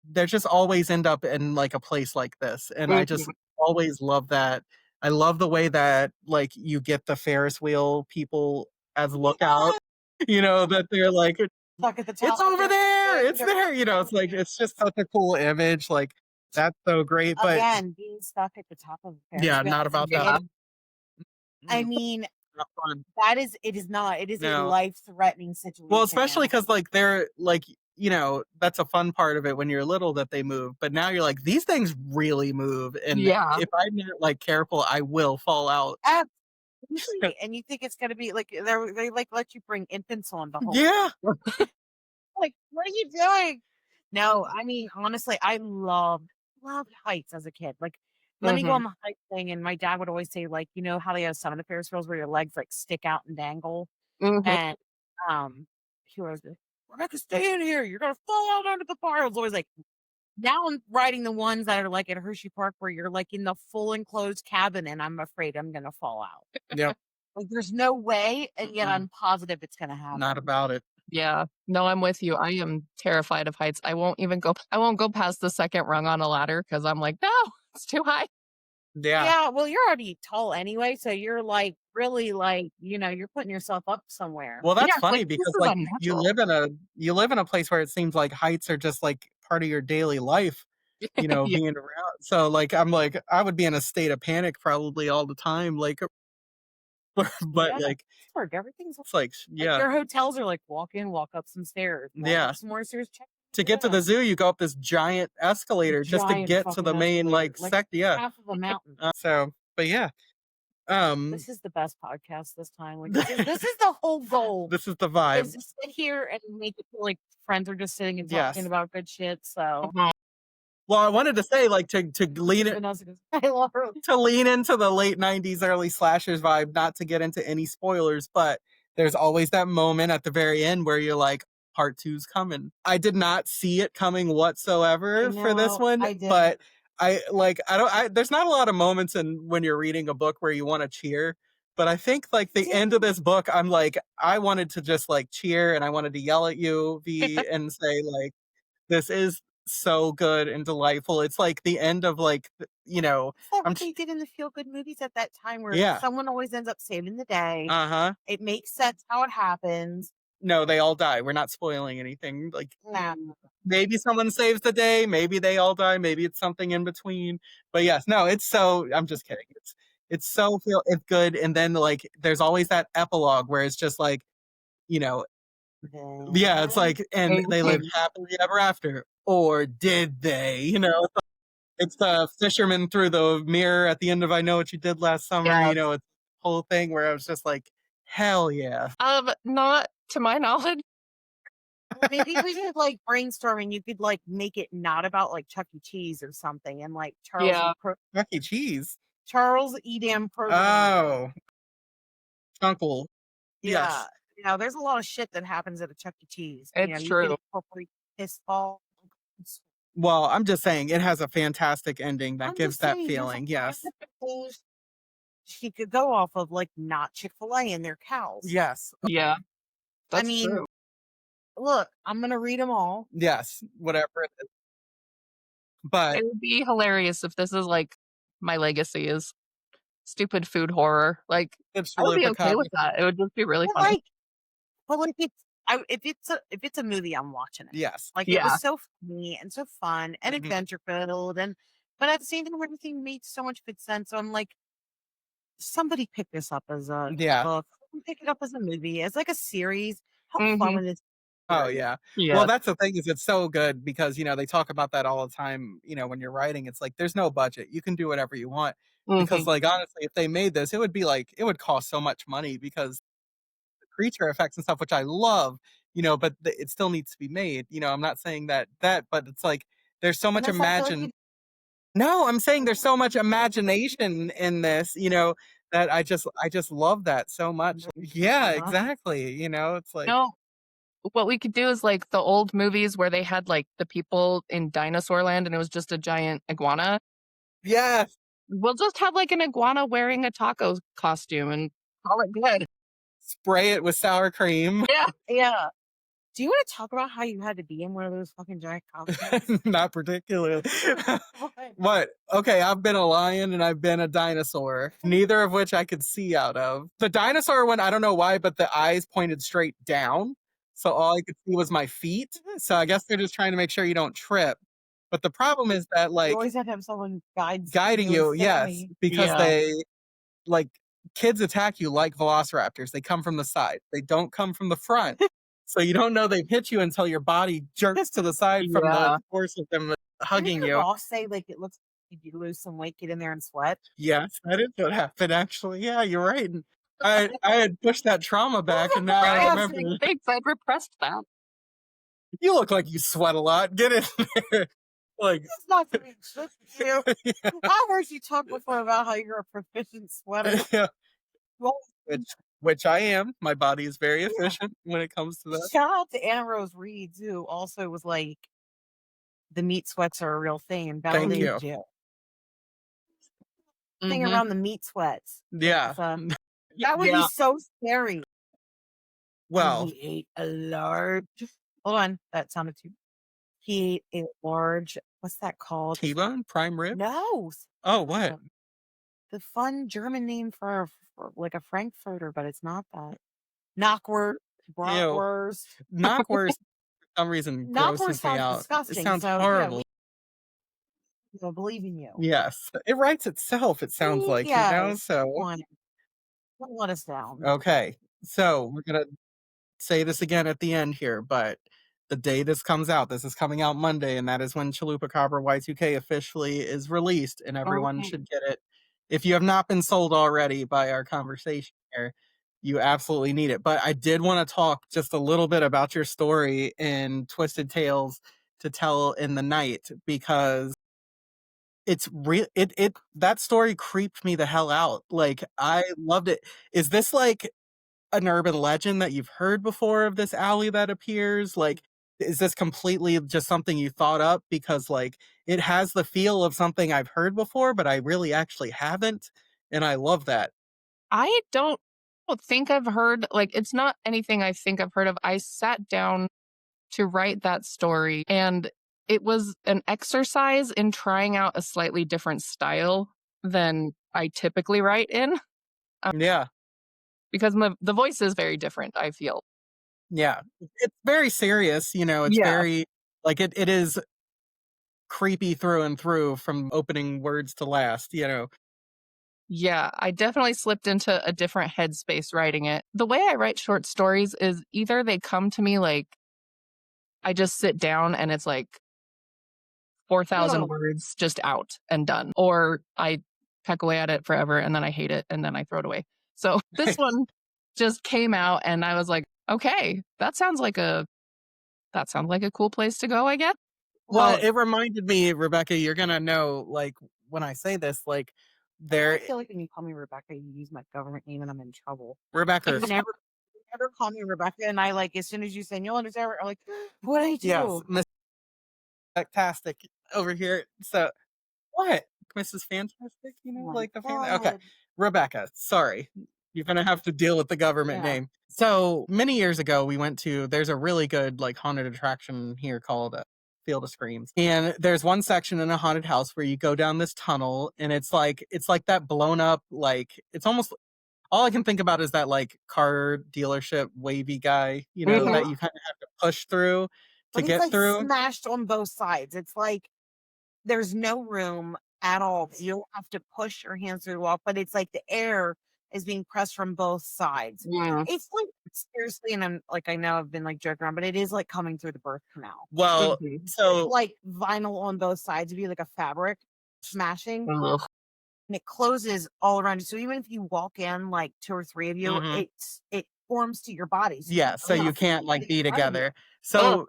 they just always end up in like a place like this. And I just always love that. I love the way that like you get the Ferris wheel people as lookout, that they're like, Stuck at the top. it's over there, it's there, it's like, it's just such a cool image. Like, that's so great. But again, being stuck at the top of a Ferris yeah, wheel not as a about kid, that. I mean, Not fun. it is not. It is a No. life-threatening situation. Well, especially because like they're like, that's a fun part of it when you're little that they move. But now you're like, these things really move, and Yeah. if I'm not like careful, I will fall out. Absolutely. And you think it's gonna be like they like let you bring infants on the whole. Yeah. Like, what are you doing? No, I mean, honestly, I loved heights as a kid. Like, let me go on the height thing, and my dad would always say, like, you know how they have some of the Ferris wheels where your legs like stick out and dangle, and he was like, Rebecca, stay in here. You're gonna fall out under the bar. I was always like, now I'm riding the ones that are like at Hershey Park where you're like in the full enclosed cabin, and I'm afraid I'm gonna fall out. Yeah. Like, there's no way, and yet I'm positive it's gonna happen. Not about it. Yeah. No, I'm with you. I am terrified of heights. I won't go past the second rung on a ladder because I'm like, no, it's too high. Yeah. Yeah, well, you're already tall anyway, so you're like really like, you're putting yourself up somewhere. Well, that's Yeah, funny like, this because is like you unnatural. live in a place where it seems like heights are just like part of your daily life, Yeah. being around. So like I'm like I would be in a state of panic probably all the time, like but Yeah, like Pittsburgh, everything's it's like like your hotels are like walk in, walk up some stairs, walk Yeah. up some more stairs, check. To get to the zoo, you go up this giant escalator just to Giant get to fucking the main escalator, like yeah. half of a mountain. So, but yeah. This is the best podcast this time. Like this is the whole goal. This is the vibe. Is to sit here and make it feel like friends are just sitting and Yes. talking about good shit. So Well, I wanted to say like to lean it I love her. to lean into the late 90s early slashers vibe, not to get into any spoilers, but there's always that moment at the very end where you're like, part 2's coming. I did not see it coming whatsoever for this one, but there's not a lot of moments when you're reading a book where you want to cheer, but I think like the end of this book, I'm like, I wanted to just like cheer and I wanted to yell at you, V, and say like, this is so good and delightful. It's like the end of like, what they did in the feel good movies at that time where someone always ends up saving the day. It makes sense how it happens. No, they all die. We're not spoiling anything. Like, nah. Maybe someone saves the day, maybe they all die, maybe it's something in between. But yes, no, it's so, I'm just kidding. It's good. And then like there's always that epilogue where it's just like, yeah, it's like, and they live happily ever after. Or did they? It's the fisherman through the mirror at the end of I Know What You Did Last Summer. Yes. It's the whole thing where I was just like, hell yeah. Not to my knowledge. Maybe we could like brainstorm and you could like make it not about like Chuck E. Cheese or something, and like Charles Chuck E. Cheese. Charles Edam program. Oh. Uncle. Yeah. Yes. There's a lot of shit that happens at a Chuck E. Cheese. It's true. You can incorporate piss ball. Well, I'm just saying it has a fantastic ending that gives that feeling. Yes. She could go off of like not Chick-fil-A and their cows. Yes. Yeah. That's true. Look, I'm gonna read them all. Yes, whatever it is. But it would be hilarious if this is like my legacy is stupid food horror. Like I would be okay with that. It would just be really funny. If it's a movie, I'm watching it. Yes. Like it was so funny and so fun and adventure filled, but at the same time, everything made so much good sense. So I'm like, somebody pick this up as a book. Pick it up as a movie, as like a series. How fun would this? Oh yeah. Well, that's the thing is it's so good because they talk about that all the time. When you're writing, it's like there's no budget. You can do whatever you want because like honestly, if they made this, it would cost so much money because the creature effects and stuff, which I love, but it still needs to be made. I'm not saying that, but it's like there's so much No, I'm saying there's so much imagination in this, that I just love that so much. Yeah, exactly. It's like no. what we could do is like the old movies where they had like the people in dinosaur land and it was just a giant iguana. Yes. We'll just have like an iguana wearing a taco costume and call it good. Spray it with sour cream. Yeah. Yeah. Do you want to talk about how you had to be in one of those fucking giant costumes? Not particularly. What? What? Okay, I've been a lion and I've been a dinosaur, neither of which I could see out of. The dinosaur one, I don't know why, but the eyes pointed straight down. So all I could see was my feet. So I guess they're just trying to make sure you don't trip. But the problem is that, You like, always have to have someone guiding you, yes, Sammy. because Yeah. they, like, kids attack you like velociraptors. They come from the side, they don't come from the front. So you don't know they've hit you until your body jerks to the side from the Yeah. force of them hugging Didn't your you. boss say like it looks like you lose some weight, get in there and sweat? Yes, that is what happened, actually. Yeah, you're right. And I had pushed that trauma back, and now I Right. remember. Thanks, I'd repressed that. You look like you sweat a lot. Get in there. Like, It's not for me. It's just you. yeah, I heard you talk before about how you're a proficient sweater. yeah, Well, which I am. My body is very efficient when it comes to that. shout out to Anna Rose Reed, who also was like, the meat sweats are a real thing and Thank validated you. Thing Mhm. around the meat sweats. Yeah. That would Yeah. be so scary. Well, He ate a large. Hold on, that sounded too. He ate a large. What's that called? T-bone, prime rib. No, Oh, what? the fun German name for like a Frankfurter, but it's not that. Knockwurst, bratwurst. Knockwurst, for some reason, Knockwurst grosses me sounds out. disgusting. It sounds so, horrible. Yeah, I believe in you. Yes, it writes itself. It sounds like, Yes. So Come on. Don't let us down. okay. So we're gonna say this again at the end here, but the day this comes out, this is coming out Monday, and that is when Chalupacabra Y2K officially is released, and everyone Okay. should get it. If you have not been sold already by our conversation here, you absolutely need it. But I did want to talk just a little bit about your story in Twisted Tales to Tell in the Night, because it's real. It that story creeped me the hell out. Like, I loved it. Is this like an urban legend that you've heard before of this alley that appears? Like, is this completely just something you thought up? Because, like, it has the feel of something I've heard before, but I really actually haven't, and I love that. I don't think I've heard, like, it's not anything I think I've heard of. I sat down to write that story, and it was an exercise in trying out a slightly different style than I typically write in, Yeah, because the voice is very different, I feel. yeah. It's very serious, it's Yeah. very, like, it is creepy through and through from opening words to last. Yeah, I definitely slipped into a different headspace writing it. The way I write short stories is either they come to me like I just sit down and it's like 4,000 words just out and done, or I peck away at it forever and then I hate it and then I throw it away. So this one just came out and I was like, okay, that sounds like a cool place to go, I guess. Well, But it reminded me, Rebecca, you're gonna know, like, when I say this, like, I feel like when you call me Rebecca, you use my government name and I'm in trouble. Rebecca. You never call me Rebecca, and I like as soon as you say you'll understand, I'm like, what I do? Yes, Miss Fantastic over here. So what? Mrs. Fantastic, Oh like my the family. Okay. God. Rebecca, sorry. You're gonna have to deal with the government Yeah. name. So many years ago, we went to, there's a really good like haunted attraction here called Field of Screams. And there's one section in a haunted house where you go down this tunnel, and it's like that blown up, like, it's almost, all I can think about is that like car dealership wavy guy, Mhm. that you kind of have to push through to But get it's like through. smashed on both sides. It's like there's no room at all. You'll have to push your hands through the wall, but it's like the air is being pressed from both sides. yeah. It's like seriously, and I'm like, I know I've been like joking around, but it is like coming through the birth canal. Well, Mhm. so Like vinyl on both sides of you, like a fabric smashing. Ugh. And it closes all around you. So even if you walk in like two or three of you, Mhm. it forms to your body. yeah, so you can't like be I don't know. together. So,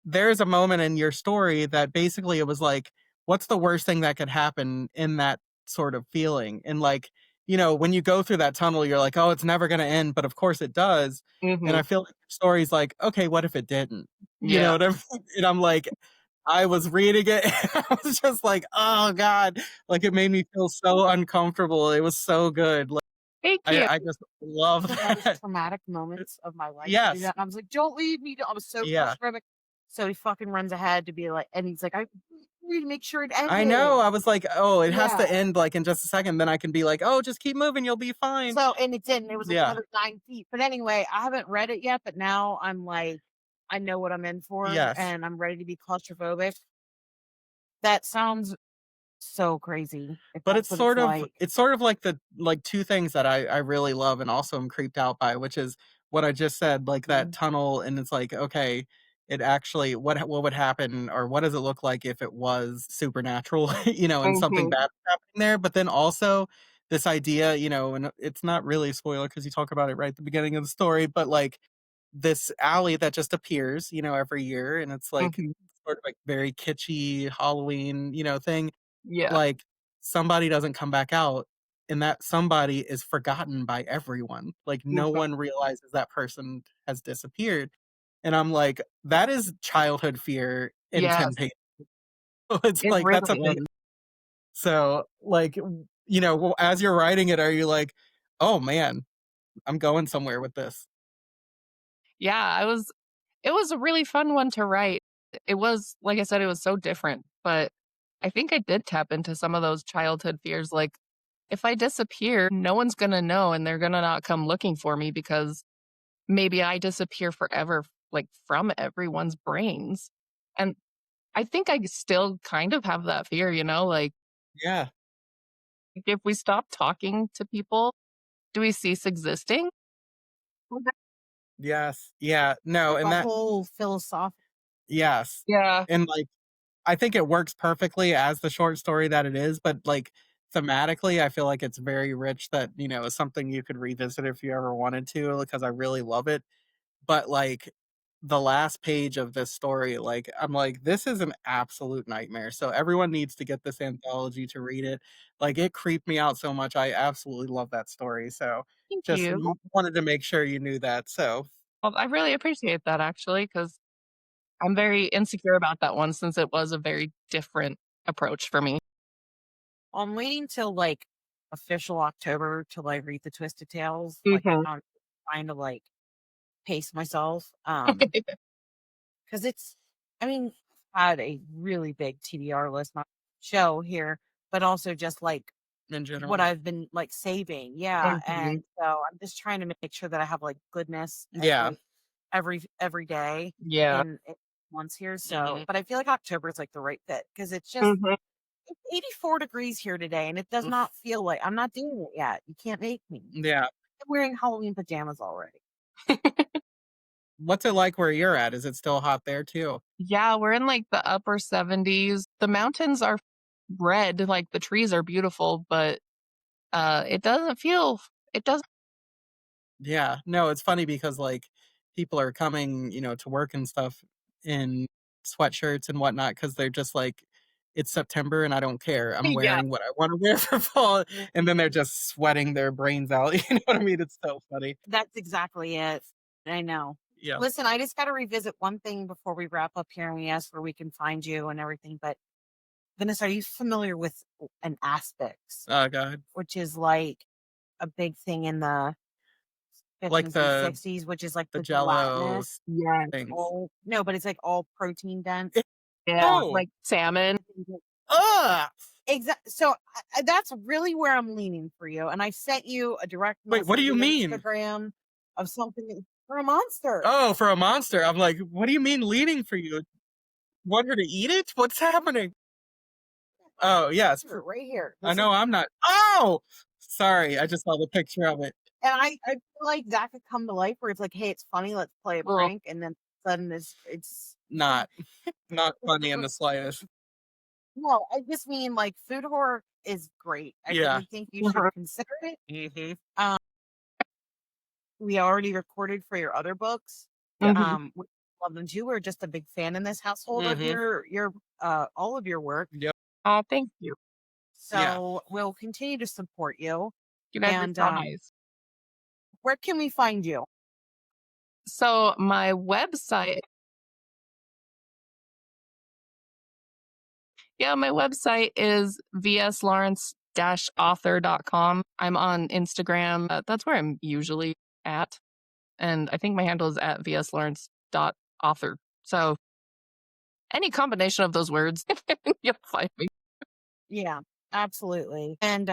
there's a moment in your story that basically it was like, what's the worst thing that could happen in that sort of feeling? And like, when you go through that tunnel, you're like, oh, it's never going to end. But of course it does. And Mhm. I feel like story's like, okay, what if it didn't? You know Yeah. what I mean? And I'm like, I was reading it and I was just like, oh God. Like it made me feel so uncomfortable. It was so good. Like Thank you. I just love The most that. traumatic moments of my life to do Yes. that. And I was like, "Don't leave me." I was so Yeah. claustrophobic. So he fucking runs ahead to be like, and he's like, "I need to make sure it I know. ended." I was like, oh, it has Yeah. to end like in just a second. Then I can be like, oh, just keep moving. You'll be fine. So, and it didn't. It was like Yeah. another 9 feet. But anyway, I haven't read it yet. But now I'm like, I know what I'm in for, Yes. and I'm ready to be claustrophobic. That sounds so crazy. If But that's what it's like. it's sort of like the like two things that I really love and also am creeped out by, which is what I just said, like that Mhm. tunnel, and it's like, okay, it actually what would happen or what does it look like if it was supernatural, and something Mhm. bad happening there. But then also this idea, and it's not really a spoiler because you talk about it right at the beginning of the story, but like this alley that just appears, every year, and it's like Mhm. sort of like very kitschy Halloween, thing, Yeah. like, somebody doesn't come back out, and that somebody is forgotten by everyone. Like, no Mhm. one realizes that person has disappeared, and I'm like, that is childhood fear in 10 Yes, pages. It's it like, that's really amazing. is. So, like, as you're writing it, are you like, "Oh, man, I'm going somewhere with this." Yeah, it was a really fun one to write. It was, like I said, it was so different, but I think I did tap into some of those childhood fears. Like, if I disappear, no one's gonna know and they're gonna not come looking for me because maybe I disappear forever, like from everyone's brains. And I think I still kind of have that fear, like Yeah. if we stop talking to people, do we cease existing? Yes. Yeah. No, Like and a that whole philosophical. yes. Yeah. And, like, I think it works perfectly as the short story that it is, but, like, thematically, I feel like it's very rich that, is something you could revisit if you ever wanted to, because I really love it. But, like, the last page of this story, like, I'm like, "This is an absolute nightmare." So everyone needs to get this anthology to read it. Like, it creeped me out so much. I absolutely love that story. So Thank just you. wanted to make sure you knew that. So Well, I really appreciate that actually, because I'm very insecure about that one since it was a very different approach for me. I'm waiting till like official October to like read the Twisted Tales. Like Mhm. I'm trying to like pace myself. Because it's, I mean, I had a really big TBR list, not show here, but also just like in what general. I've been like saving. Yeah. And Mhm. so I'm just trying to make sure that I have like goodness Yeah. like every day Yeah. in months here. So, Mhm. but I feel like October is like the right fit because Mhm. it's 84 degrees here today and it does Oof. not feel like I'm not doing it yet. You can't make me. Yeah. I'm wearing Halloween pajamas already. What's it like where you're at? Is it still hot there too? Yeah, we're in like the upper 70s. The mountains are red, like the trees are beautiful, but it doesn't feel it doesn't Yeah. No, it's funny because, like, people are coming, to work and stuff in sweatshirts and whatnot because 'cause they're just like, "It's September and I don't care. I'm Yeah. wearing what I wanna wear for fall," and then they're just sweating their brains out, you know what I mean? It's so funny. That's exactly it. I know. Yeah. Listen, I just got to revisit one thing before we wrap up here and we ask where we can find you and everything. But Vanessa, are you familiar with an aspects, Oh god. which is like a big thing in the Like 50s and the 60s, which is like the Jello gelatinous, Yeah. things. all no, but it's like all protein dense. It Yeah, oh! like salmon. Ugh! Exactly. So that's really where I'm leaning for you. And I sent you a direct Wait, what do message you in mean? Instagram of something for a monster. Oh, for a monster. I'm like, "What do you mean leaning for you? Want her to eat it? What's happening?" Oh, yes. Here, right here. I This is know I'm not oh! Sorry, I just saw the picture of it. and I feel like that could come to life where it's like, hey, it's funny, let's play a Well, prank, and then sudden it's Not not funny in the slightest. no, I just mean like food horror is great. I Yeah. really think you should consider it. Mhm. Um, we already recorded for your other books. Yep. mhm. We love them too. We're just a big fan in this household of Mhm. your all of your work. Yep. Oh, thank you. Yeah. So we'll continue to support you. You guys are And so nice. where can we find you? So my website, my website is vslawrence-author.com. I'm on Instagram. That's where I'm usually at. And I think my handle is at vslawrence.author. So any combination of those words, you'll find me. Yeah, absolutely. And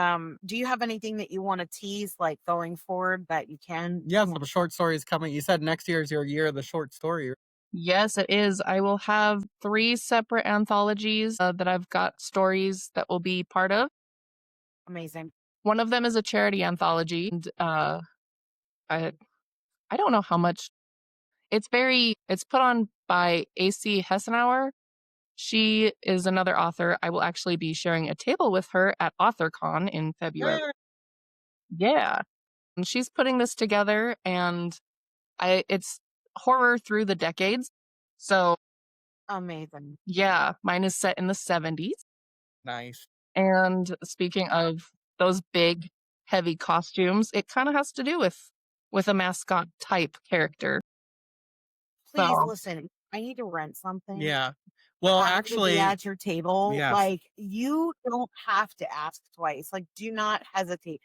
do you have anything that you want to tease, like going forward, that you can? Yeah, some short stories coming. You said next year is your year of the short story. Yes, it is. I will have 3 separate anthologies that I've got stories that will be part of. Amazing. One of them is a charity anthology. And I don't know how much. It's put on by AC Hessenauer. She is another author. I will actually be sharing a table with her at AuthorCon in February. Yeah. And she's putting this together, and it's horror through the decades. So amazing. Yeah, mine is set in the 70s. Nice. And speaking of those big, heavy costumes, it kind of has to do with a mascot type character. Please listen. I need to rent something. Yeah. Well, actually, at your table, yes. like, you don't have to ask twice. Like, do not hesitate.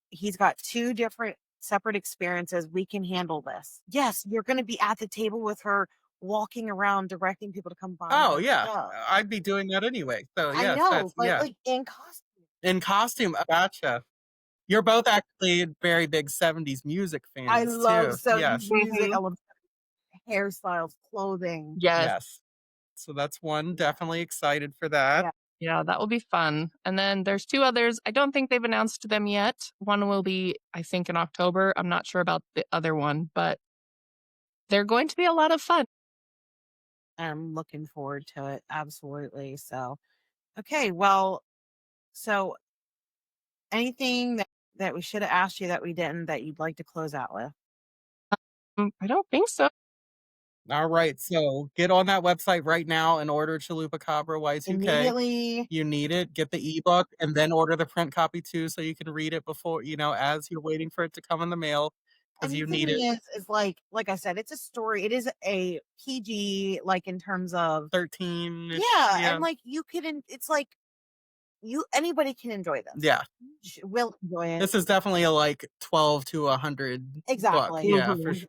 He's got 2 different separate experiences. We can handle this. Yes, you're going to be at the table with her, walking around, directing people to come buy. Oh yeah, I'd be doing that anyway. So I yes, know, but like in costume. In costume, gotcha. You're both actually very big 70s music fans I love too. 70s music. Mhm. I love hairstyles, clothing. Yes. So that's one. Definitely excited for that. Yeah, that will be fun. And then there's 2 others. I don't think they've announced them yet. One will be, I think, in October. I'm not sure about the other one, but they're going to be a lot of fun. I'm looking forward to it. Absolutely. So, okay. Well, so anything that we should have asked you that we didn't, that you'd like to close out with? I don't think so. All right, so get on that website right now and order Chalupacabra Y2K. Immediately. You need it. Get the ebook and then order the print copy too, so you can read it before, as you're waiting for it to come in the mail, because you need it. Is like I said, it's a story. It is a PG, like in terms of 13. Yeah, and like you can. It's like anybody can enjoy this. Yeah. Will enjoy it. This is definitely a like 12 to 100 book. Exactly. Yeah, for sure.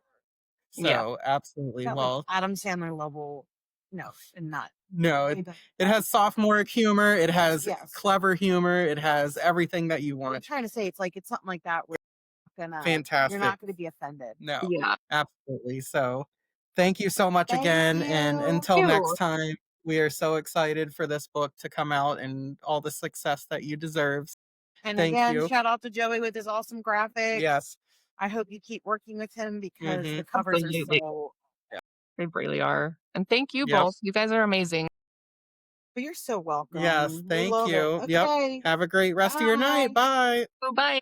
Yeah. So absolutely. Got, Well, like, Adam Sandler level. No, and not. no, it has sophomoric humor. It has clever humor. It has everything that you want. I'm trying to say it's something like that where Fantastic. you're not going to be offended. No. Yeah. Absolutely. So thank you so much Thank again. you. And until next time, we are so excited for this book to come out and all the success that you deserve. And Thank again, you. shout out to Joey with his awesome graphics. Yes. I hope you keep working with him because the covers are so. They really are. And thank you both. You guys are amazing. But you're so welcome. Yes, thank you. Okay. Yep. Have a great rest of your night. Bye. Bye.